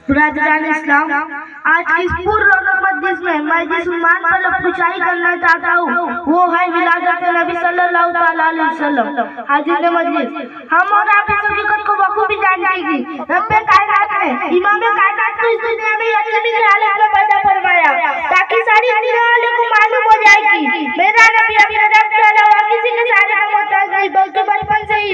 बुरादरान इस्लाम, आज की इस पूर्ण रौनक मजलिस में मैं जिस उन्वान पर लफ्ज़ुशाही करना चाहता हूँ वो है विलादत नबी सल्लल्लाहु अलैहि वसल्लम। हाज़िर मजलिस, हम और आप इस हकीकत को बखूबी जानते हैं कि रब्बे कायनात ने इमाम कायनात को इस दुनिया में यकीनी हालत में पैदा फरमाया ताकि सारी दुनिया वालों को मालूम हो जाए कि मेरा नबी अपने रब के अलावा किसी के साथ मोहताज नहीं, बल्कि बचपन से ही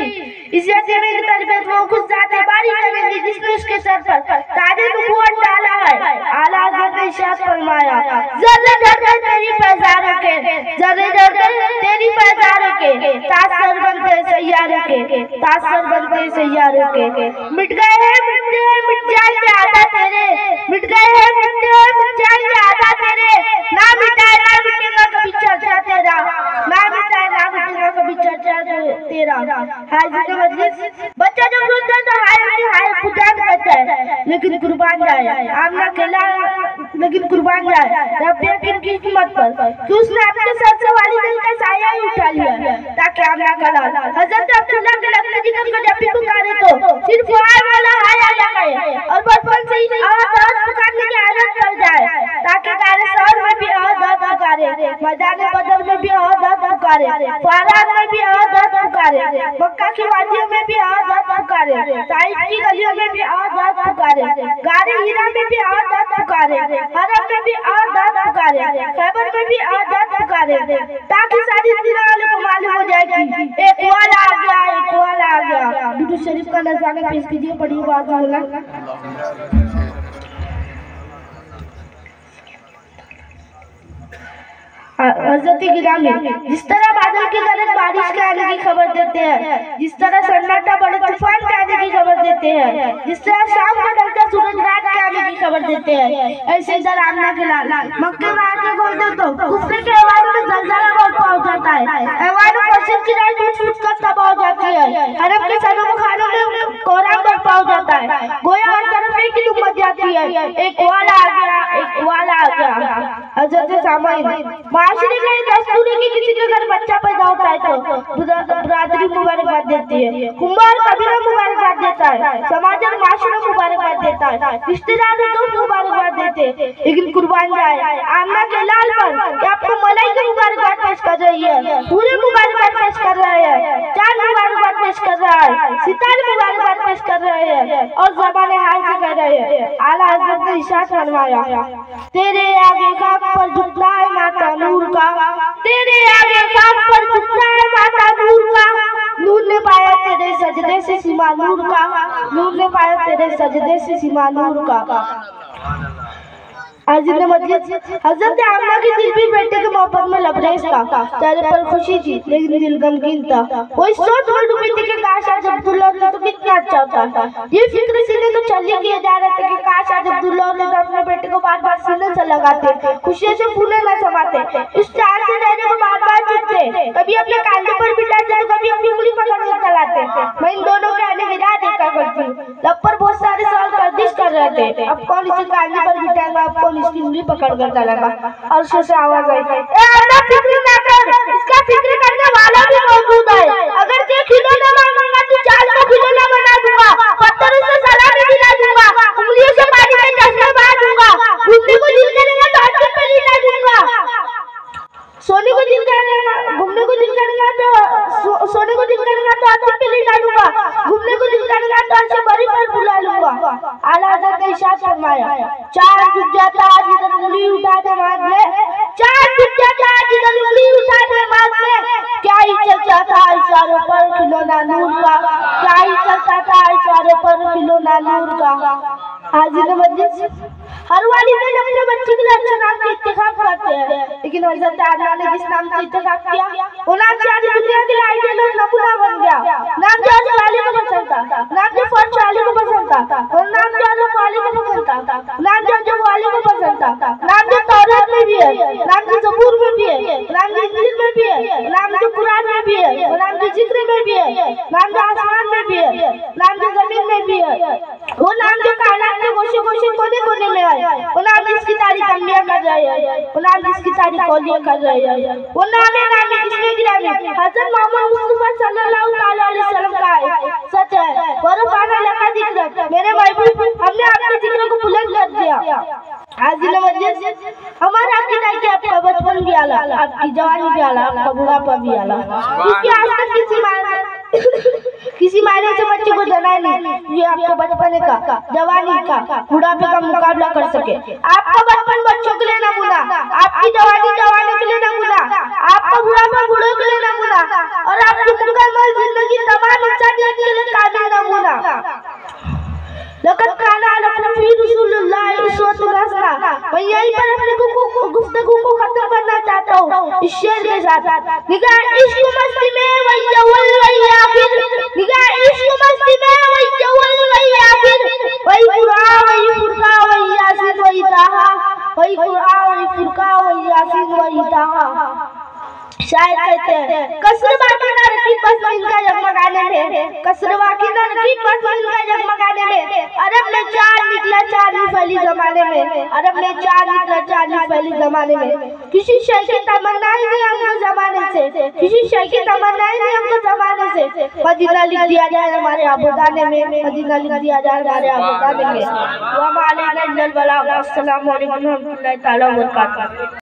इस यतीम की तरबियत वो खुद जाते बारी करेंगी जिसने उसके सर पर ताजे नबूवत डाला है। आला हज़रत ने इरशाद फरमाया, ज़र्रे डरकर तेरी पैज़ारों के, ज़र्रे डरकर तेरी पैज़ारों के, तासर बनते सैयारों के, तासर बनते सैयारों के। मिट गए हैं मिट जाएंगे आधा तेरे, मिट गए हैं मिट जाएंगे आधा तेरे, ना मिटाए ना मिटेगा कभी चर्चा तेरा, ना मिटाए ना मिटेगा कभी चर्चा तेरा। हाज़िर मजलिस, बच्चा जब रोता है तो हाय हाय पुजान करता है लेकिन कुर्बान जाए, आमना कहला लेकिन कुर्बान जाए रब्बे की किस्मत पर कि उसने अपने सर से वालिदैन का साया ही उठा लिया ताकि आमना कहला हज़रत अब्दुल्लाह के लगने जिक्र को जब भी पुकारे तो सिर्फ हाय वाला हाय आ जाए और बचपन से ही आवाज़ पुकारने की आदत पड़ जाए ताकि गारे शहर में भी आवाज़ पुकारे, मैदान बदर में भी आवाज़ पुकारे, फारान में भी आवाज़ पुकारे, मक्का की वादियों में भी आवाज़ पुकारे, ताइफ की गलियों में भी आवाज़ पुकारे, गारे हीरा में भी आवाज़ पुकारे, हरम में भी आवाज़ पुकारे, खैबर में भी आवाज़ पुकारे ताकि सारी दुनिया वालों को मालूम हो जाए कि एक वाला आ गया, एक वाला आ गया। दुरूद शरीफ का नज़ारा पेश कीजिए, पढ़िए बात बोला। हज़रत गिरामी, जिस तरह बादल के गरज बारिश के आने की खबर देते हैं, जिस तरह सन्नाटा बड़े तूफान के आने की खबर देते हैं, जिस तरह शाम को ढलता सूरज रात के आने की खबर देते हैं, ऐसे इधर आमना के लाल मक्के में आके खोल दे तो कुफर के ऐवानों में जलजला बहुत पहुंच जाता है, ऐवानों को सिर की रात छूट कर तबाह हो जाती है, हरम के सनों खानों में कोहराम बर्पा हो जाता है, गोया हर तरफ एक ही मच जाती है, एक वाला आ गया, एक वाला आ गया। हज़रत सामईन, माशरे का दस्तूर है कि किसी के घर बच्चा पैदा होता है तो बिरादरी मुबारकबाद देती है, कुंभार कबीरा मुबारकबाद देता है, समाज और माशरा मुबारकबाद देता है, रिश्तेदार दोस्त मुबारकबाद देते हैं, लेकिन कुर्बान जाए आमना के लाल पर कि आपको मलाइका मुबारकबाद पेश कर रही है, पूरे मुबारकबाद पेश कर रहे हैं, चांद मुबारकबाद पेश कर रहा है, सितारे मुबारकबाद पेश कर रहे हैं और ज़बान हाल से कह रहे हैं। आला हज़रत ने इरशाद फरमाया, तेरे आगे खाक पर झुकना है माता नूर का, तेरे आगे खाक पर झुकना है माता नूर का, नूर ने पाया तेरे सजदे से सीमा नूर का, नूर ने पाया तेरे सजदे से सीमा नूर का। हाज़िर मजलिस, हज़रत आमना की दिल भी बेटे के मोहब्बत में लबरेज था, चेहरे पर खुशी थी लेकिन दिल गमगीन था। वो इस सोच में डूबी थी कि काश आज अब्दुल्लाह होता तो कितना अच्छा होता। ये फिक्र सीने तो चलिए किए जा रहे थे कि काश आज अब्दुल्लाह होते तो अपने बेटे को बार बार सीने से लगाते, खुशी से फूले न समाते, इस चार से रहने को बार बार चुपते, कभी अपने कांधे पर बिठाते तो कभी अपनी उंगली पकड़ कर चलाते। मैं इन दोनों के आने की राह देखा करती, लब पर बहुत सारे सवाल गर्दिश कर रहे थे, अब कौन इसे कांधे पर बिठाएगा, अब कौन इसकी उंगली पकड़ कर चलाएगा। और से आवाज आई, फिक्र ना कर, इसका फिक्र करने वाला भी मौजूद है, अगर ये खिलौना मांगेगा तो चाल को खिलौना बना दूंगा, पत्थरों से सलामी दिला दूंगा, उंगलियों से पानी के चश्मे बहा दूंगा, घूमने को दिल करेगा तो हाथ पे लिटा दूंगा, सोने को दिल करेगा, घूमने को दिल करेगा तो सोने को दिल करेगा तो हाथ पे लिटा दूंगा, घूमने को दिल करेगा तो ऐसे बड़ी पर बुला लूंगा। आला हज़रत ने इरशाद फरमाया, चार झुक जाता जिधर उंगली उठा दे मांग में, चार झुक जाता जिधर उंगली उठा दे मांग में, क्या ही चलता था इशारों पर खिलौना नूर का, क्या ही चलता था इशारों पर खिलौना नूर का। हाज़िर मजलिस, हर वालिदैन अपने बच्चे के लिए अच्छे नाम का इंतखाब करते हैं, लेकिन हज़रत आमना ने जिस नाम का इंतखाब किया वो नाम सारी दुनिया के लिए आइडियल और नमूना बन गया। नाम जो अर्श वाले को पसंद था, नाम जो फर्श वाले को पसंद था, और नाम जो अरफ वाले को पसंद था, नाम जो अजब वाले को पसंद था, नाम जो तौरात में भी है, नाम जो ज़बूर में भी है, नाम जो इंजील में भी है, नाम जो कुरान में भी है, नाम जो जिक्र में भी है, नाम जो आसमान में भी है, नाम जो जमीन में भी है, वो नाम जो कायनात के गोशे गोशे कोने कोने में है, वो नाम जिसकी तारीफ अंबिया कर रहे हैं, वो नाम जिसकी तारीफ औलिया कर रहे हैं, वो नाम है इसमें गिरामी हज़रत मोहम्मद मुस्तफा सल्लल्लाहु मेरे महबूब, हमने आपके जिक्र को बुलंद कर दिया। हाजिर मजलिस, हमारा अकीदा है कि आपका बचपन भी आला, आपकी जवानी भी आला, आपका बुढ़ापा भी आला, क्योंकि आज तक किसी मायने से बच्चे को जना नहीं ये आपके बचपन का, जवानी का, बुढ़ापे का मुकाबला कर सके। आपका बचपन बच्चों के लिए नमूना, आपकी जवानी जवानों के लिए नमूना, आपका बुढ़ापा बूढ़ों के लिए नमूना, और आपकी मुकम्मल जिंदगी तमाम इंसानियत के लिए काबिल नमूना। लक़द काना लकुम फ़ी रसूलिल्लाहि उस्वतुन हसना। मैं यहीं पर अपनी गुफ्तगू को खत्म करना चाहता हूँ इस शेर के साथ। निगाह इश्क मस्ती में वही अव्वल वही आखिर, निगाह इश्क मस्ती में वही अव्वल वही आखिर, वही कुरान वही फुरका वही यासीन वही ताहा, वही कुरान वही फुरका वही यासीन वही ताहा। शायद कहते हैं कसर बाकी न रखी बस इनका जगमगाने में, कसर बाकी न रखी बस इनका जगमगाने में, अरब में चांद निकला चांदनी फैली जमाने में, अरब में चांद निकला चांदनी फैली जमाने में। किसी शय की तमन्ना ही नहीं हमको जमाने से, किसी शय की तमन्ना ही नहीं हमको जमाने से। मदीना लिख दिया जाए हमारे आबोदाने में, मदीना लिख दिया जाए हमारे आबोदाने में। व मा अलैना इल्लल बलाग। अस्सलामु अलैकुम व रहमतुल्लाहि तआला व बरकातहू।